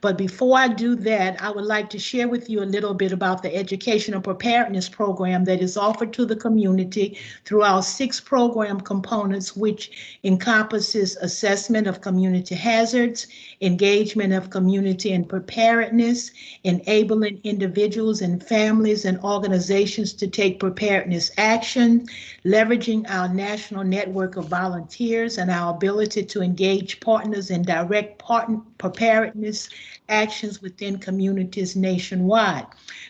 But before I do that, I would like to share with you a little bit about the educational preparedness program that is offered to the community through our 6 program components, which encompasses assessment of community hazards, engagement of community and preparedness, enabling individuals and families and organizations to take preparedness action, leveraging our national network of volunteers and our ability to engage partners in direct preparedness actions within communities nationwide,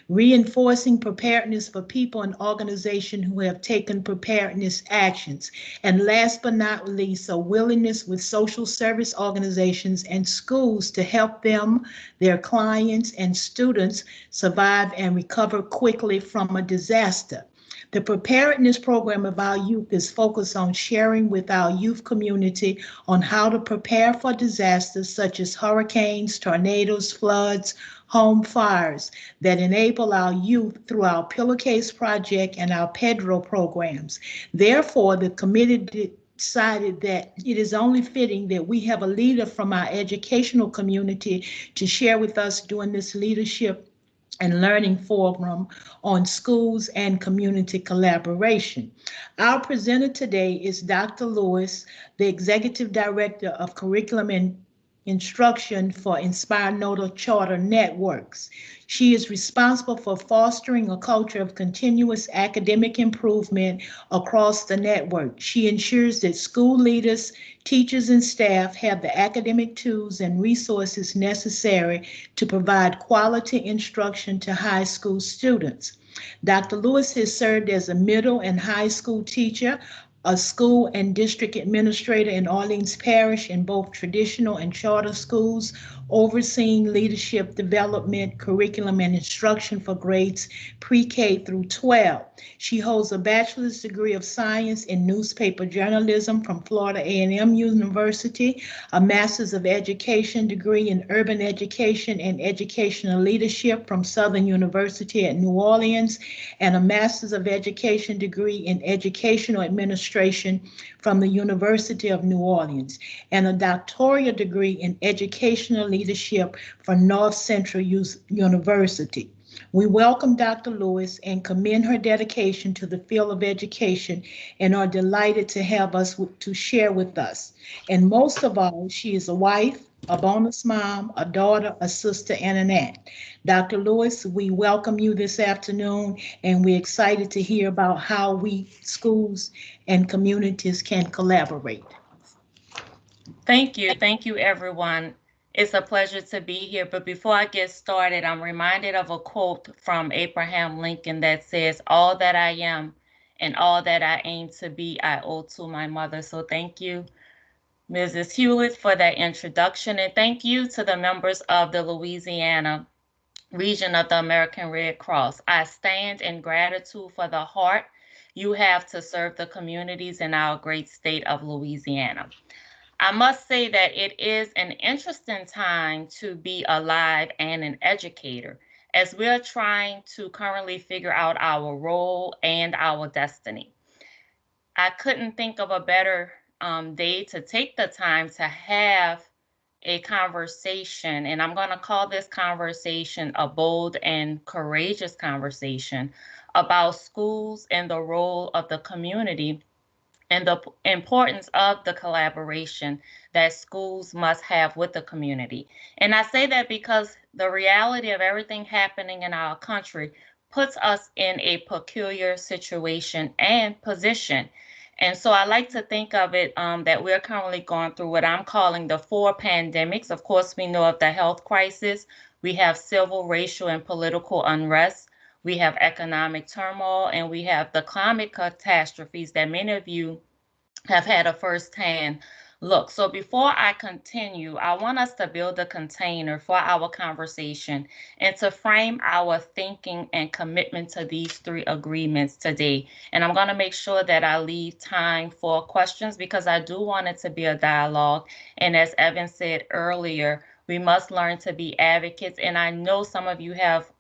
reinforcing preparedness for people and organizations who have taken preparedness actions, and last but not least, a willingness with social service organizations and schools to help them, their clients, and students survive and recover quickly from a disaster. The preparedness program of our youth is focused on sharing with our youth community on how to prepare for disasters such as hurricanes, tornadoes, floods, home fires that enable our youth through our Pillowcase Project and our Pedro programs. Therefore, the committee decided that it is only fitting that we have a leader from our educational community to share with us during this leadership and learning forum on schools and community collaboration. Our presenter today is Dr. Lewis, the Executive Director of Curriculum and Instruction for Inspired Nodal Charter Networks. She is responsible for fostering a culture of continuous academic improvement across the network. She ensures that school leaders, teachers, and staff have the academic tools and resources necessary to provide quality instruction to high school students. Dr. Lewis has served as a middle and high school teacher, a school and district administrator in Orleans Parish in both traditional and charter schools, overseeing leadership development, curriculum, and instruction for grades pre-K through 12. She holds a bachelor's degree of science in newspaper journalism from Florida A&M University, a master's of education degree in urban education and educational leadership from Southern University at New Orleans, and a master's of education degree in educational administration from the University of New Orleans, and a doctoral degree in educational leadership from North Central University. We welcome Dr. Lewis and commend her dedication to the field of education and are delighted to have us to share with us. And most of all, she is a wife, a bonus mom, a daughter, a sister, and an aunt. Dr. Lewis, we welcome you this afternoon, and we're excited to hear about how we schools and communities can collaborate. Thank you. Thank you, everyone. It's a pleasure to be here. But before I get started, I'm reminded of a quote from Abraham Lincoln that says, "All that I am and all that I aim to be, I owe to my mother." So thank you, Mrs. Hewlett, for that introduction. And thank you to the members of the Louisiana region of the American Red Cross. I stand in gratitude for the heart you have to serve the communities in our great state of Louisiana. I must say that it is an interesting time to be alive and an educator as we're trying to currently figure out our role and our destiny. I couldn't think of a better day to take the time to have a conversation, and I'm going to call this conversation a bold and courageous conversation about schools and the role of the community and the importance of the collaboration that schools must have with the community. And I say that because the reality of everything happening in our country puts us in a peculiar situation and position. And so I like to think of it that we're currently going through what I'm calling the 4 pandemics. Of course, we know of the health crisis. We have civil, racial, and political unrest. We have economic turmoil, and we have the climate catastrophes that many of you have had a firsthand look. So before I continue, I want us to build a container for our conversation and to frame our thinking and commitment to these 3 agreements today. And I'm going to make sure that I leave time for questions because I do want it to be a dialogue. And as Evan said earlier, we must learn to be advocates. And I know some of you have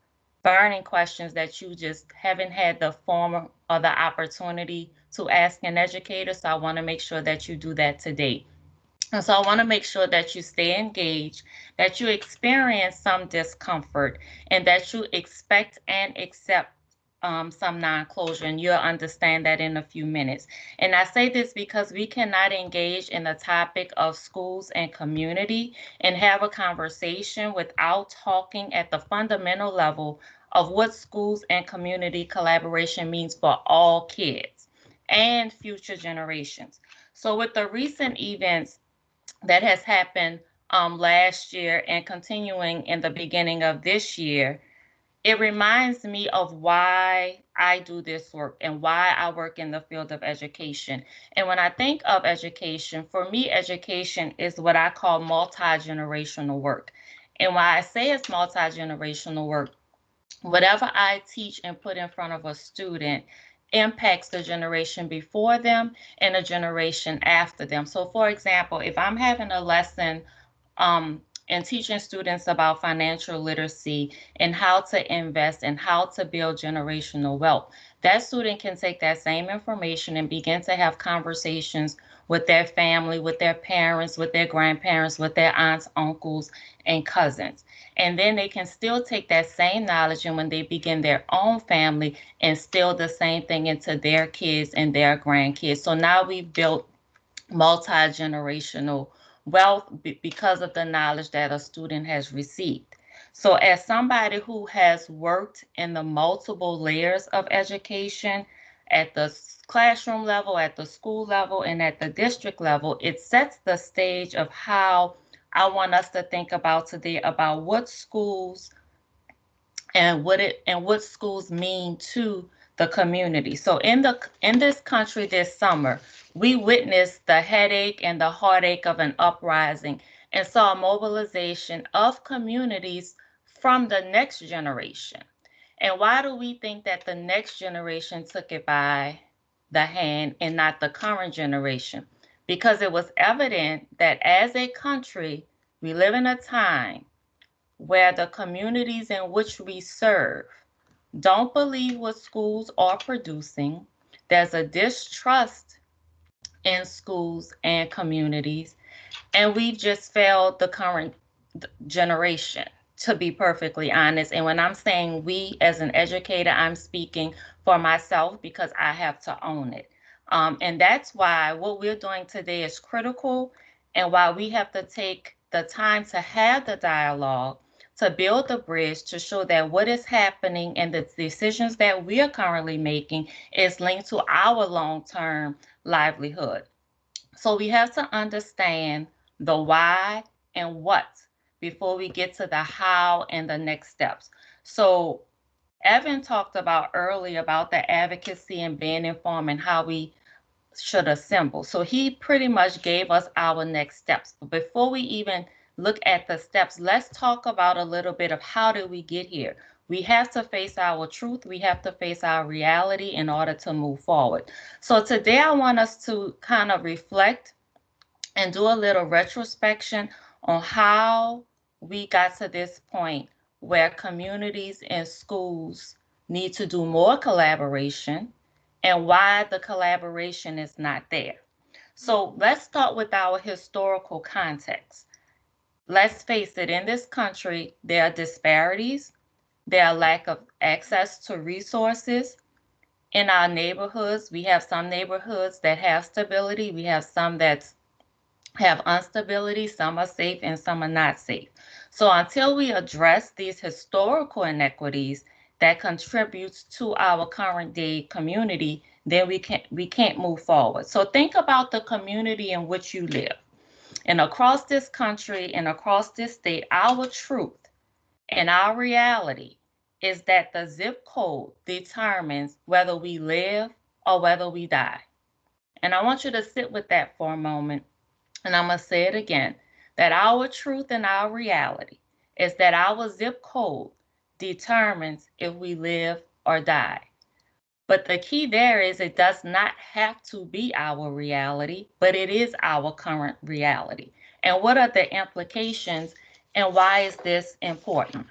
burning questions that you just haven't had the form or the opportunity to ask an educator. So I want to make sure that you do that today. And so I want to make sure that you stay engaged, that you experience some discomfort, and that you expect and accept some non-closure, and you'll understand that in a few minutes. And I say this because we cannot engage in the topic of schools and community and have a conversation without talking at the fundamental level of what schools and community collaboration means for all kids and future generations. So with the recent events that has happened last year and continuing in the beginning of this year, it reminds me of why I do this work and why I work in the field of education. And when I think of education, for me, education is what I call multi-generational work. And why I say it's multi-generational work, whatever I teach and put in front of a student impacts the generation before them and the generation after them. So for example, if I'm having a lesson and teaching students about financial literacy and how to invest and how to build generational wealth, that student can take that same information and begin to have conversations with their family, with their parents, with their grandparents, with their aunts, uncles, and cousins. And then they can still take that same knowledge and when they begin their own family, instill the same thing into their kids and their grandkids. So now we've built multi-generational wealth because of the knowledge that a student has received. So as somebody who has worked in the multiple layers of education at the classroom level, at the school level, and at the district level, it sets the stage of how I want us to think about today about what schools and what schools mean to the community. So in this country this summer, we witnessed the headache and the heartache of an uprising and saw a mobilization of communities from the next generation. And why do we think that the next generation took it by the hand and not the current generation? Because it was evident that as a country, we live in a time where the communities in which we serve don't believe what schools are producing. There's a distrust in schools and communities, and we've just failed the current generation, to be perfectly honest. And when I'm saying we as an educator, I'm speaking for myself because I have to own it. And that's why what we're doing today is critical and why we have to take the time to have the dialogue, to build the bridge, to show that what is happening and the decisions that we are currently making is linked to our long-term livelihood. So we have to understand the why and what before we get to the how and the next steps. So Evan talked about earlier about the advocacy and being informed and how we should assemble. So he pretty much gave us our next steps. But before we even look at the steps, let's talk about a little bit of how did we get here. We have to face our truth. We have to face our reality in order to move forward. So today I want us to kind of reflect and do a little retrospection on how we got to this point where communities and schools need to do more collaboration and why the collaboration is not there. So let's start with our historical context. Let's face it, in this country, there are disparities, there are lack of access to resources. In our neighborhoods, we have some neighborhoods that have stability, we have some that have instability, some are safe and some are not safe. So until we address these historical inequities that contributes to our current day community, then we can't move forward. So think about the community in which you live. And across this country and across this state, our truth and our reality is that the zip code determines whether we live or whether we die. And I want you to sit with that for a moment, and I'm going to say it again, that our truth and our reality is that our zip code determines if we live or die. But the key there is it does not have to be our reality, but it is our current reality. And what are the implications and why is this important?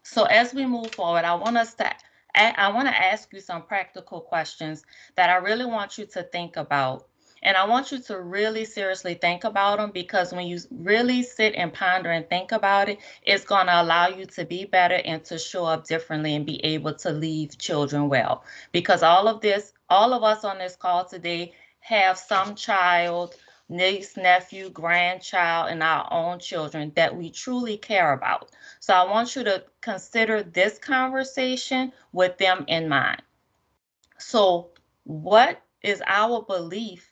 So as we move forward, I want to ask you some practical questions that I really want you to think about And I want you to really seriously think about them, because when you really sit and ponder and think about it, it's going to allow you to be better and to show up differently and be able to leave children well. Because all of us on this call today have some child, niece, nephew, grandchild, and our own children that we truly care about. So I want you to consider this conversation with them in mind. So, what is our belief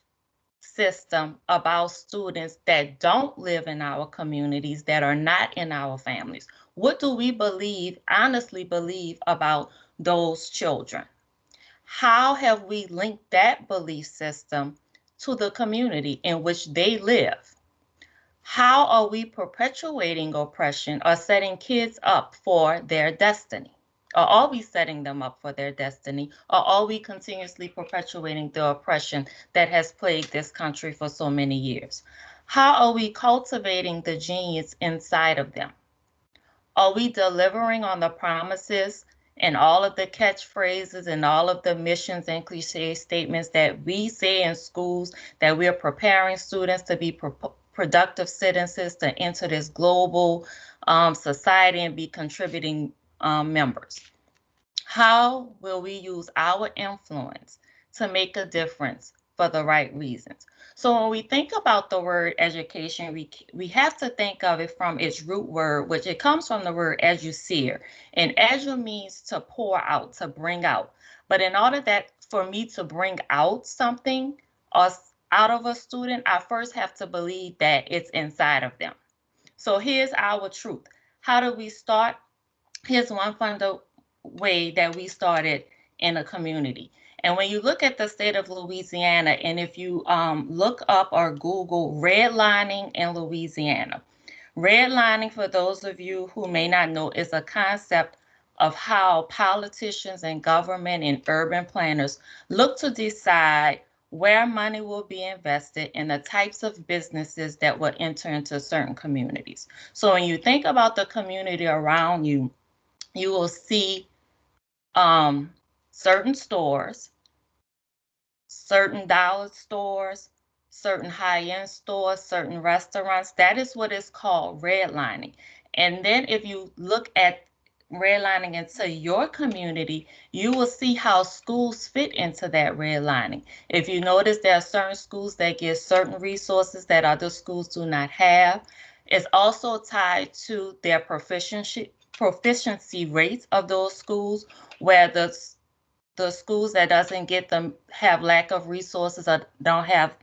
system about students that don't live in our communities, that are not in our families? What do we believe, honestly believe, about those children? How have we linked that belief system to the community in which they live? How are we perpetuating oppression or setting kids up for their destiny? Or are we setting them up for their destiny? Or are we continuously perpetuating the oppression that has plagued this country for so many years? How are we cultivating the genius inside of them? Are we delivering on the promises and all of the catchphrases and all of the missions and cliche statements that we say in schools, that we're preparing students to be productive citizens to enter this global society and be contributing members? How will we use our influence to make a difference for the right reasons? So when we think about the word education, we have to think of it from its root word, which it comes from the word educere. And edu means to pour out, to bring out. But in order that for me to bring out something or out of a student, I first have to believe that it's inside of them. So here's our truth. How do we start? Here's one fundamental way that we started in a community. And when you look at the state of Louisiana, and if you look up or Google redlining in Louisiana, redlining, for those of you who may not know, is a concept of how politicians and government and urban planners look to decide where money will be invested and the types of businesses that will enter into certain communities. So when you think about the community around you, you will see certain stores, certain dollar stores, certain high-end stores, certain restaurants. That is what is called redlining. And then if you look at redlining into your community, you will see how schools fit into that redlining. If you notice, there are certain schools that get certain resources that other schools do not have. It's also tied to their proficiency rates of those schools, where the schools that doesn't get them have lack of resources or don't have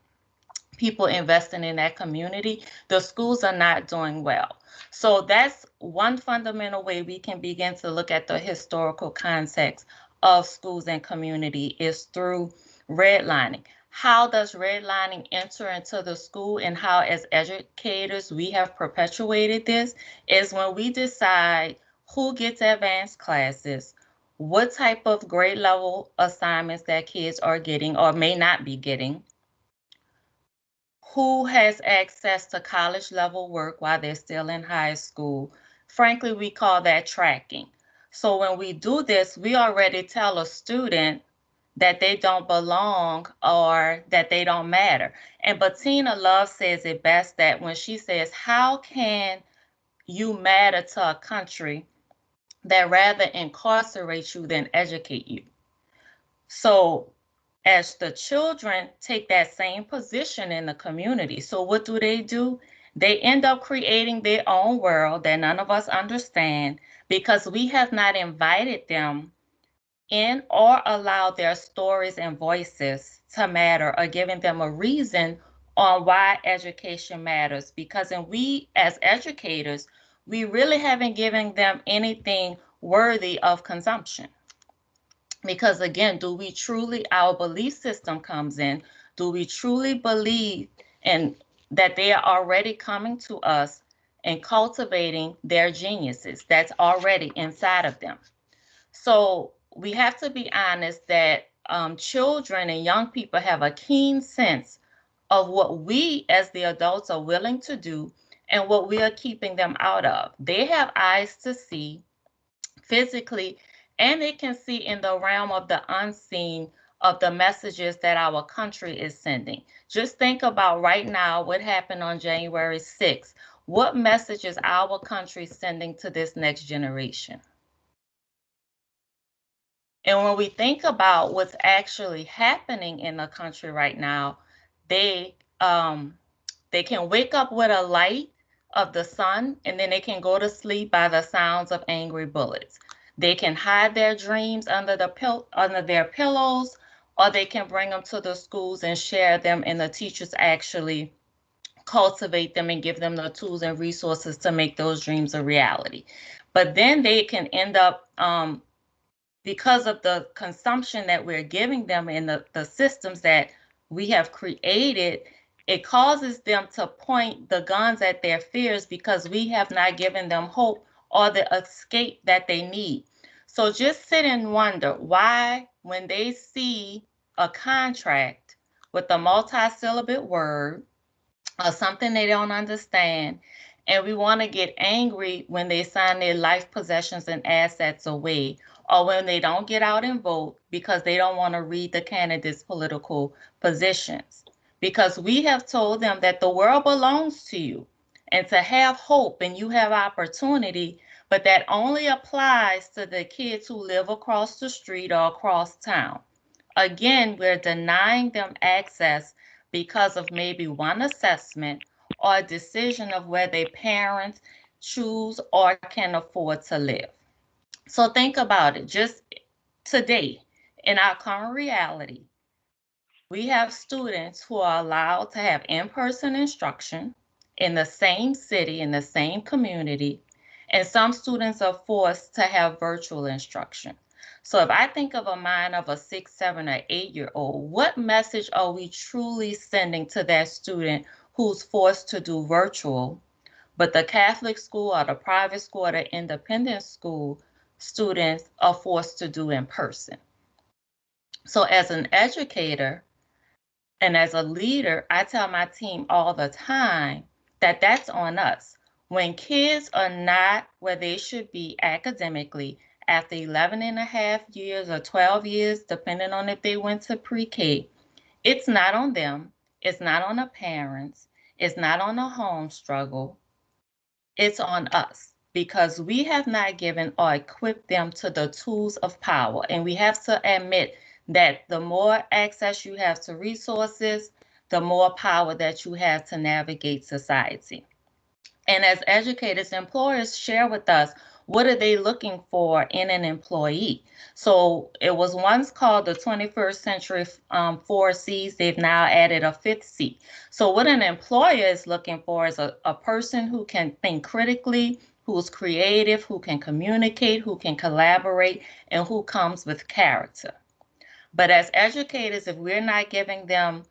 people investing in that community, the schools are not doing well. So that's one fundamental way we can begin to look at the historical context of schools and community, is through redlining. How does redlining enter into the school, and how as educators we have perpetuated this, is when we decide who gets advanced classes, what type of grade level assignments that kids are getting or may not be getting, who has access to college level work while they're still in high school. Frankly, we call that tracking. So when we do this, we already tell a student that they don't belong or that they don't matter. And Bettina Love says it best, that when she says, how can you matter to a country that rather incarcerate you than educate you? So as the children take that same position in the community, so what do? They end up creating their own world that none of us understand, because we have not invited them in or allowed their stories and voices to matter, or giving them a reason on why education matters. Because we as educators, we really haven't given them anything worthy of consumption. Because again, do we truly, our belief system comes in, do we truly believe in that they are already coming to us and cultivating their geniuses that's already inside of them? So we have to be honest that children and young people have a keen sense of what we as the adults are willing to do and what we are keeping them out of. They have eyes to see physically, and they can see in the realm of the unseen of the messages that our country is sending. Just think about right now what happened on January 6th. What message is our country sending to this next generation? And when we think about what's actually happening in the country right now, they can wake up with a light of the sun, and then they can go to sleep by the sounds of angry bullets. They can hide their dreams under their pillows, or they can bring them to the schools and share them, and the teachers actually cultivate them and give them the tools and resources to make those dreams a reality. But then they can end up because of the consumption that we're giving them and the systems that we have created, it causes them to point the guns at their fears because we have not given them hope or the escape that they need. So just sit and wonder why, when they see a contract with a multi-syllable word or something they don't understand, and we want to get angry when they sign their life possessions and assets away, or when they don't get out and vote because they don't want to read the candidates' political positions. Because we have told them that the world belongs to you and to have hope and you have opportunity, but that only applies to the kids who live across the street or across town. Again, we're denying them access because of maybe one assessment or a decision of where their parents choose or can afford to live. So think about it. Just today, in our current reality, we have students who are allowed to have in-person instruction in the same city, in the same community, and some students are forced to have virtual instruction. So if I think of a mind of a 6, 7, or 8-year-old, what message are we truly sending to that student who's forced to do virtual, but the Catholic school or the private school or the independent school students are forced to do in person? So as an educator, and as a leader, I tell my team all the time that that's on us. When kids are not where they should be academically after 11 and a half years or 12 years, depending on if they went to pre-K, it's not on them. It's not on the parents. It's not on the home struggle. It's on us because we have not given or equipped them to the tools of power. And we have to admit that the more access you have to resources, the more power that you have to navigate society. And as educators, employers share with us, what are they looking for in an employee? So it was once called the 21st century 4Cs. They've now added a fifth C. So what an employer is looking for is a person who can think critically, who's creative, who can communicate, who can collaborate, and who comes with character. But as educators, if we're not giving them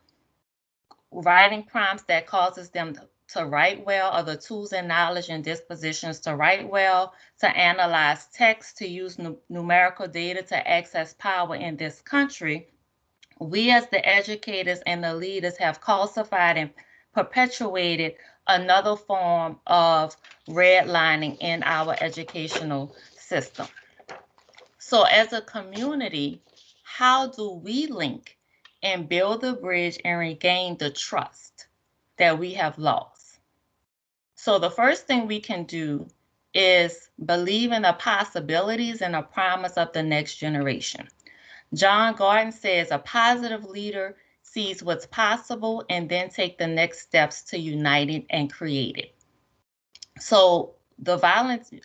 writing prompts that causes them to write well, or the tools and knowledge and dispositions to write well, to analyze text, to use numerical data to access power in this country, we as the educators and the leaders have calcified and perpetuated another form of redlining in our educational system. So as a community, how do we link and build the bridge and regain the trust that we have lost? So the first thing we can do is believe in the possibilities and the promise of the next generation. John Garden says a positive leader sees what's possible and then take the next steps to unite it and create it. So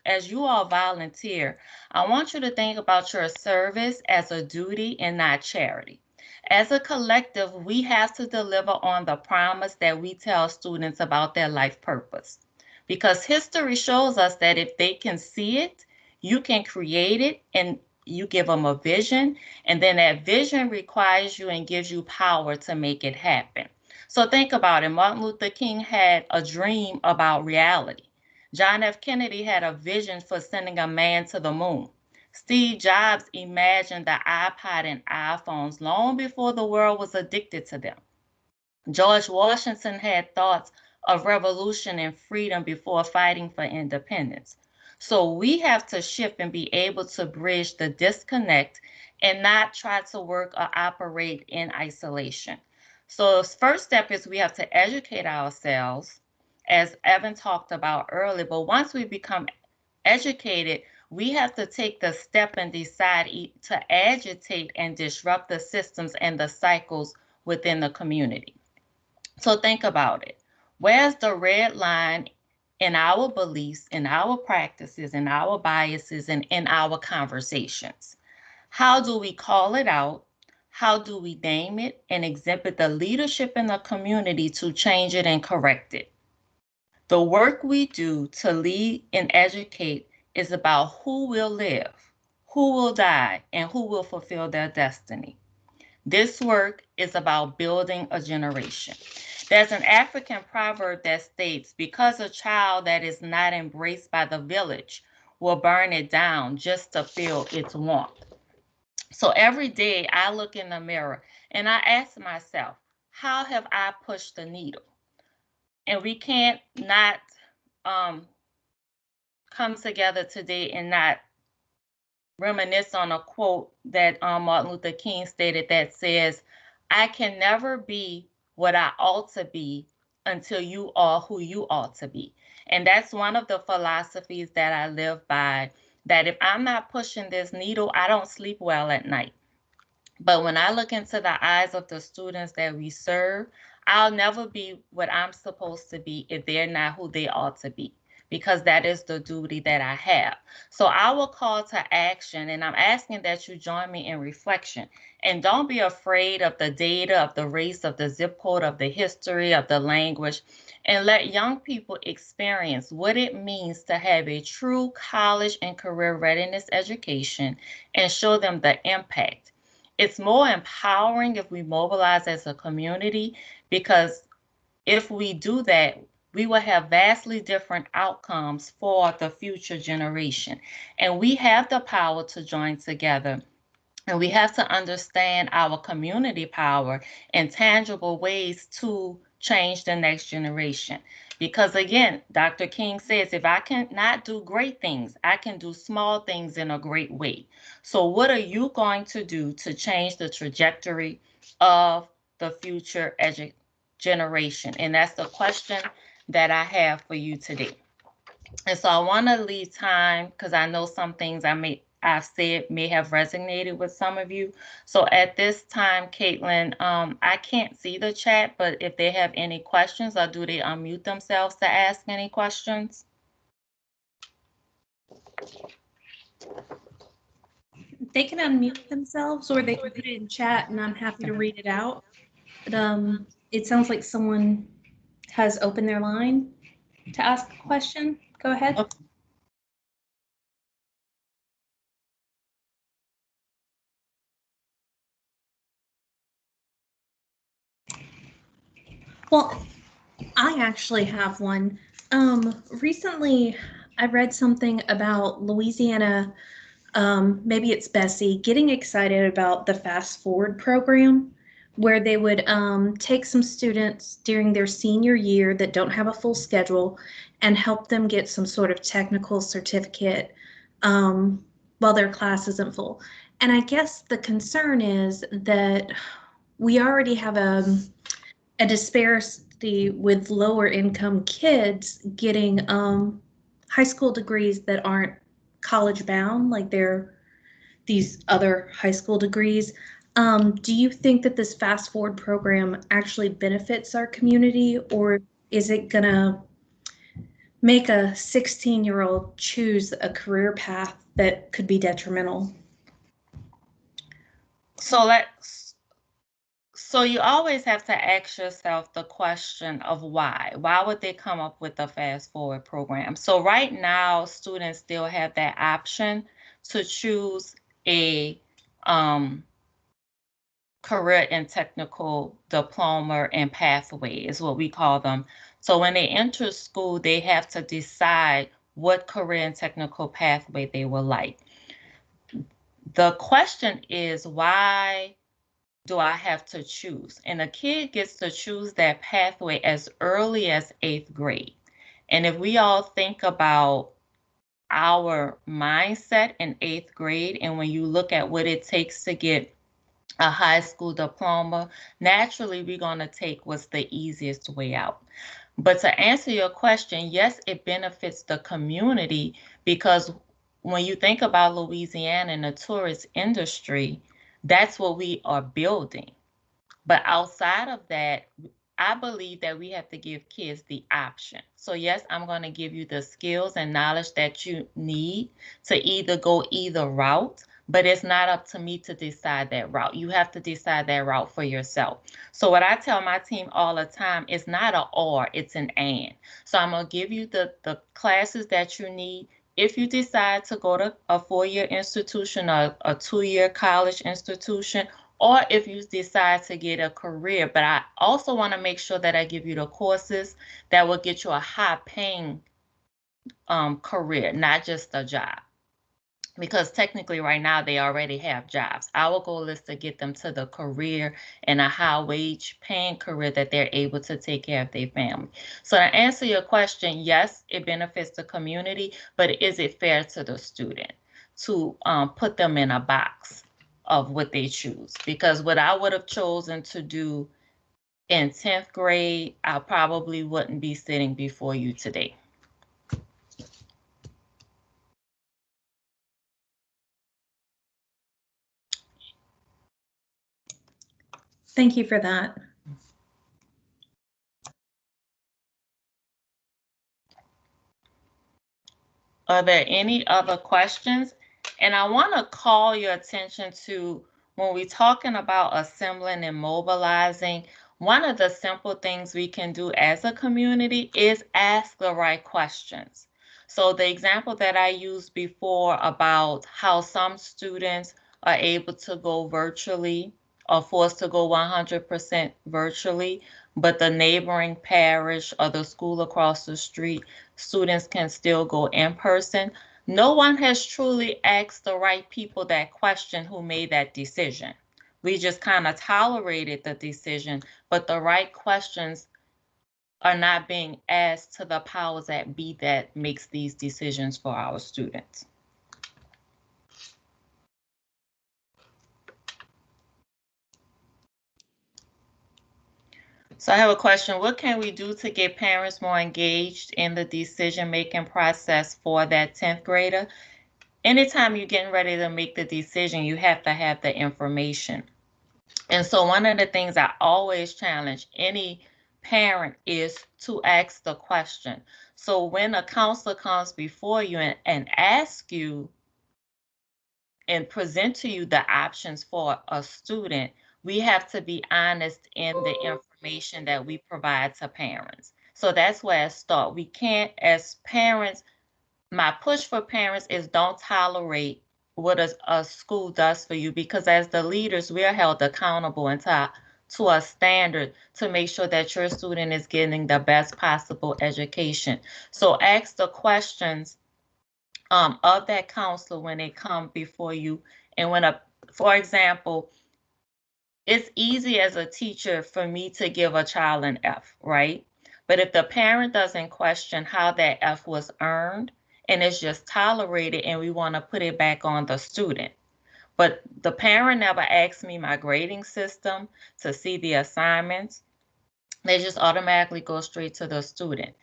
as you all volunteer, I want you to think about your service as a duty and not charity. As a collective, we have to deliver on the promise that we tell students about their life purpose. Because history shows us that if they can see it, you can create it, and you give them a vision, and then that vision requires you and gives you power to make it happen. So think about it. Martin Luther King had a dream about reality. John F. Kennedy had a vision for sending a man to the moon. Steve Jobs imagined the iPod and iPhones long before the world was addicted to them. George Washington had thoughts of revolution and freedom before fighting for independence. So we have to shift and be able to bridge the disconnect and not try to work or operate in isolation. So the first step is we have to educate ourselves, as Evan talked about earlier. But once we become educated, we have to take the step and decide to agitate and disrupt the systems and the cycles within the community. So think about it. Where's the red line in our beliefs, in our practices, in our biases, and in our conversations? How do we call it out? How do we name it and exhibit the leadership in the community to change it and correct it? The work we do to lead and educate is about who will live, who will die, and who will fulfill their destiny. This work is about building a generation. There's an African proverb that states, because a child that is not embraced by the village will burn it down just to feel its warmth. So every day I look in the mirror and I ask myself, how have I pushed the needle? And we can't not come together today and not reminisce on a quote that Martin Luther King stated that says, I can never be what I ought to be until you are who you ought to be. And that's one of the philosophies that I live by, that if I'm not pushing this needle, I don't sleep well at night. But when I look into the eyes of the students that we serve, I'll never be what I'm supposed to be if they're not who they ought to be, because that is the duty that I have. So our call to action, and I'm asking that you join me in reflection, and don't be afraid of the data, of the race, of the zip code, of the history, of the language, and let young people experience what it means to have a true college and career readiness education and show them the impact. It's more empowering if we mobilize as a community, because if we do that, we will have vastly different outcomes for the future generation. And we have the power to join together. And we have to understand our community power in tangible ways to change the next generation. Because again, Dr. King says, if I cannot do great things, I can do small things in a great way. So what are you going to do to change the trajectory of the future generation? And that's the question that I have for you today. And so I want to leave time, because I know some things I've said may have resonated with some of you. So at this time, Caitlin, I can't see the chat, but if they have any questions, or do they unmute themselves to ask any questions? They can unmute themselves, or they can put it in chat, and I'm happy to read it out. But it sounds like someone has opened their line to ask a question. Go ahead. Okay. Well, I actually have one. Recently, I read something about Louisiana, maybe it's Bessie, getting excited about the Fast Forward program, where they would take some students during their senior year that don't have a full schedule and help them get some sort of technical certificate while their class isn't full. And I guess the concern is that we already have a disparity with lower income kids getting high school degrees that aren't college bound, like they're these other high school degrees. Do you think that this Fast Forward program actually benefits our community, or is it gonna make a 16-year-old choose a career path that could be detrimental? So you always have to ask yourself the question of why. Why would they come up with a Fast Forward program? So right now, students still have that option to choose a career and technical diploma and pathway is what we call them. So when they enter school, they have to decide what career and technical pathway they would like. The question is, why do I have to choose? And a kid gets to choose that pathway as early as 8th grade. And if we all think about our mindset in 8th grade. And when you look at what it takes to get a high school diploma, naturally we're going to take what's the easiest way out. But to answer your question, yes, it benefits the community, because when you think about Louisiana and the tourist industry, that's what we are building. But outside of that, I believe that we have to give kids the option. So yes, I'm going to give you the skills and knowledge that you need to either go either route, but it's not up to me to decide that route. You have to decide that route for yourself. So what I tell my team all the time, it's not an or, it's an and. So I'm going to give you the classes that you need. If you decide to go to a 4-year institution or a 2-year college institution, or if you decide to get a career. But I also want to make sure that I give you the courses that will get you a high-paying career, not just a job. Because technically right now they already have jobs. Our goal is to get them to the career and a high-wage paying career that they're able to take care of their family. So to answer your question, yes, it benefits the community, but is it fair to the student to put them in a box of what they choose? Because what I would have chosen to do in 10th grade, I probably wouldn't be sitting before you today. Thank you for that. Are there any other questions? And I want to call your attention to, when we're talking about assembling and mobilizing, one of the simple things we can do as a community is ask the right questions. So the example that I used before about how some students are able to go virtually or forced to go 100% virtually, but the neighboring parish or the school across the street, students can still go in person. No one has truly asked the right people that question who made that decision. We just kind of tolerated the decision, but the right questions are not being asked to the powers that be that makes these decisions for our students. So I have a question. What can we do to get parents more engaged in the decision-making process for that 10th grader? Anytime you're getting ready to make the decision, you have to have the information. And so one of the things I always challenge any parent is to ask the question. So when a counselor comes before you and asks you and present to you the options for a student, we have to be honest in the information that we provide to parents. So that's where I start. We can't, as parents, my push for parents is don't tolerate what a school does for you, because as the leaders, we are held accountable and to a standard to make sure that your student is getting the best possible education. So ask the questions of that counselor when they come before you. And when for example, it's easy as a teacher for me to give a child an F, right? But if the parent doesn't question how that F was earned and it's just tolerated and we want to put it back on the student. But the parent never asked me my grading system to see the assignments. They just automatically go straight to the student.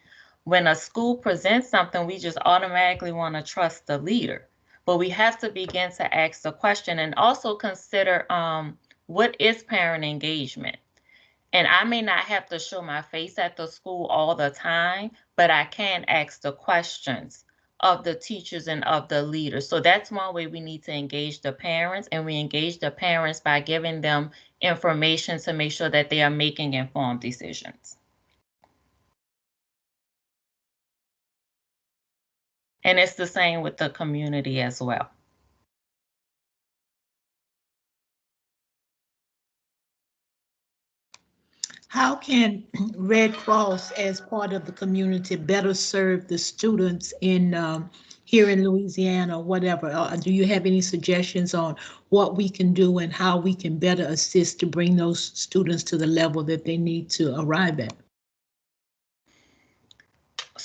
When a school presents something, we just automatically want to trust the leader. But we have to begin to ask the question and also consider what is parent engagement? And I may not have to show my face at the school all the time, but I can ask the questions of the teachers and of the leaders. So that's one way we need to engage the parents, and we engage the parents by giving them information to make sure that they are making informed decisions. And it's the same with the community as well. How can Red Cross, as part of the community, better serve the students in here in Louisiana, whatever? Do you have any suggestions on what we can do and how we can better assist to bring those students to the level that they need to arrive at?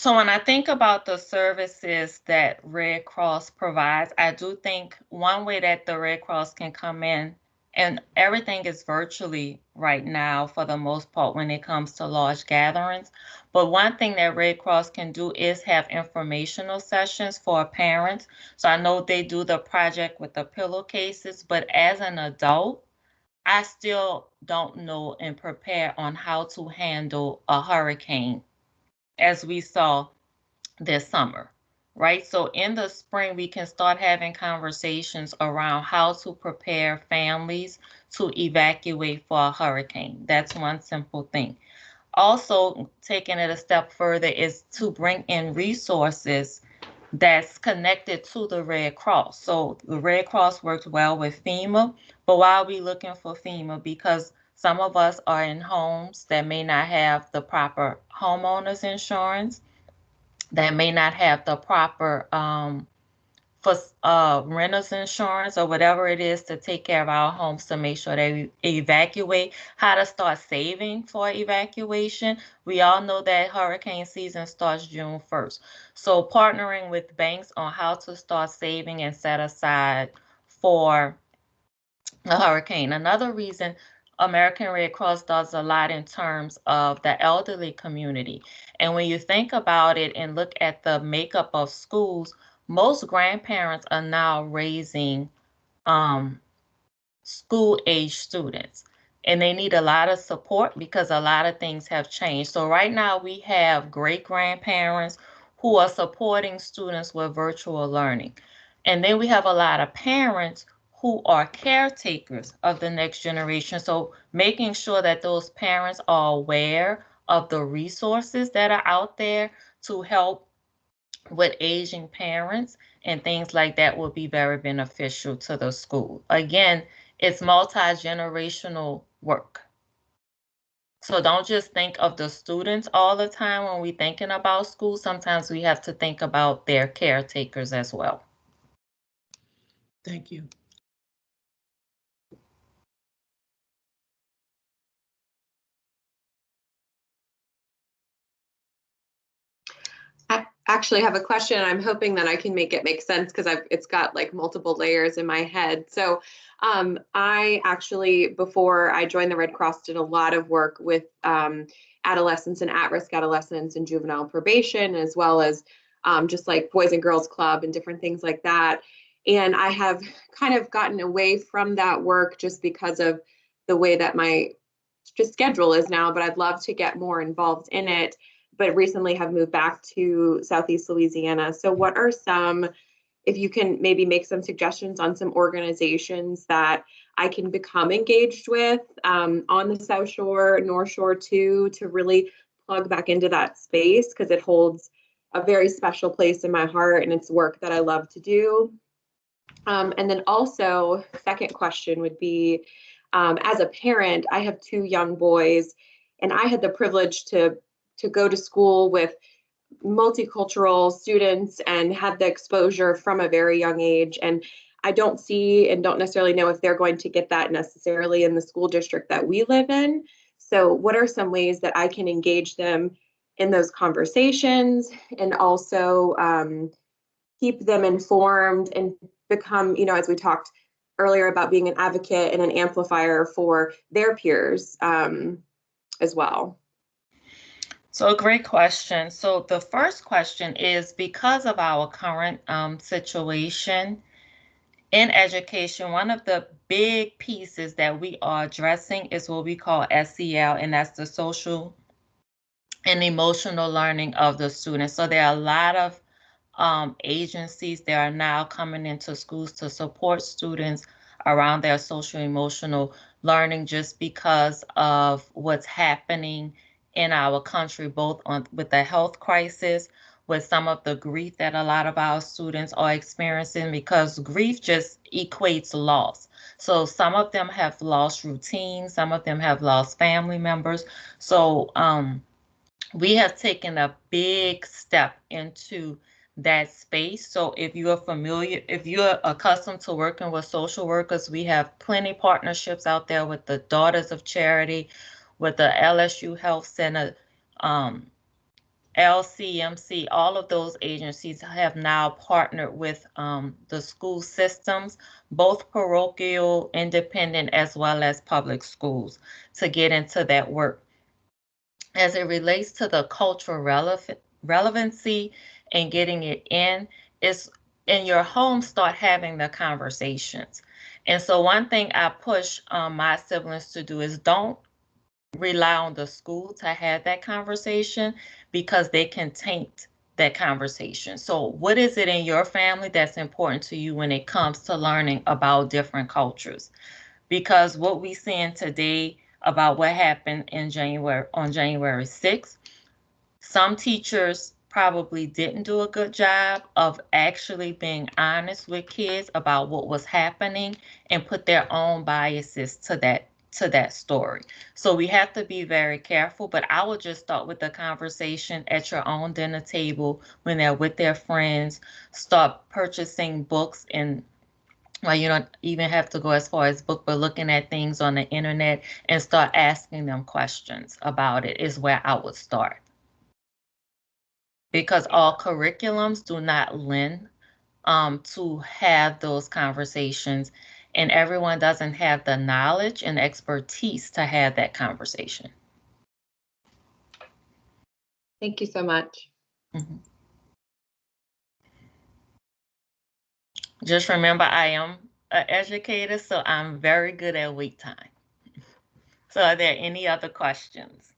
So when I think about the services that Red Cross provides, I do think one way that the Red Cross can come in, and everything is virtually right now for the most part when it comes to large gatherings. But one thing that Red Cross can do is have informational sessions for parents. So I know they do the project with the pillowcases, but as an adult, I still don't know and prepare on how to handle a hurricane, as we saw this summer, right? So in the spring, we can start having conversations around how to prepare families to evacuate for a hurricane. That's one simple thing. Also, taking it a step further is to bring in resources that's connected to the Red Cross. So the Red Cross works well with FEMA, but why are we looking for FEMA? Because some of us are in homes that may not have the proper homeowners insurance, that may not have the proper for renters insurance or whatever it is to take care of our homes to make sure they evacuate, how to start saving for evacuation. We all know that hurricane season starts June 1st. So partnering with banks on how to start saving and set aside for a hurricane. Another reason American Red Cross does a lot in terms of the elderly community. And when you think about it and look at the makeup of schools, most grandparents are now raising um, school age students. And they need a lot of support because a lot of things have changed. So right now we have great grandparents who are supporting students with virtual learning. And then we have a lot of parents who are caretakers of the next generation. So making sure that those parents are aware of the resources that are out there to help with aging parents and things like that will be very beneficial to the school. Again, it's multi-generational work. So don't just think of the students all the time when we're thinking about school. Sometimes we have to think about their caretakers as well. Thank you. I actually have a question. I'm hoping that I can make it make sense because it's got like multiple layers in my head. So I actually, before I joined the Red Cross, did a lot of work with adolescents and at-risk adolescents and juvenile probation, as well as just like Boys and Girls Club and different things like that. And I have kind of gotten away from that work just because of the way that my just schedule is now, but I'd love to get more involved in it, but recently have moved back to Southeast Louisiana. So what are some, if you can maybe make some suggestions on some organizations that I can become engaged with on the South Shore, North Shore too, to really plug back into that space, because it holds a very special place in my heart and it's work that I love to do. And then also, second question would be, as a parent, I have two young boys, and I had the privilege to go to school with multicultural students and had the exposure from a very young age. And I don't see and don't necessarily know if they're going to get that necessarily in the school district that we live in. So what are some ways that I can engage them in those conversations and also keep them informed and become, as we talked earlier about being an advocate and an amplifier for their peers as well? So a great question. So the first question is, because of our current situation in education, one of the big pieces that we are addressing is what we call SEL, and that's the social and emotional learning of the students. So there are a lot of agencies that are now coming into schools to support students around their social emotional learning, just because of what's happening in our country, both with the health crisis, with some of the grief that a lot of our students are experiencing, because grief just equates loss. So some of them have lost routines, some of them have lost family members. So we have taken a big step into that space. So if you are familiar, if you're accustomed to working with social workers, we have plenty partnerships out there with the Daughters of Charity, with the LSU Health Center, LCMC, all of those agencies have now partnered with the school systems, both parochial, independent, as well as public schools, to get into that work. As it relates to the cultural relevancy and getting it in, is in your home, start having the conversations. And so one thing I push my siblings to do is don't rely on the school to have that conversation, because they can taint that conversation. So what is it in your family that's important to you when it comes to learning about different cultures? Because what we seeing today about what happened in January, on January 6th, some teachers probably didn't do a good job of actually being honest with kids about what was happening and put their own biases to that story. So we have to be very careful, but I would just start with the conversation at your own dinner table when they're with their friends. Start purchasing books, and well, you don't even have to go as far as book, but looking at things on the internet and start asking them questions about it is where I would start. Because all curriculums do not lend to have those conversations, and everyone doesn't have the knowledge and expertise to have that conversation. Thank you so much. Mm-hmm. Just remember, I am an educator, so I'm very good at wait time. So are there any other questions?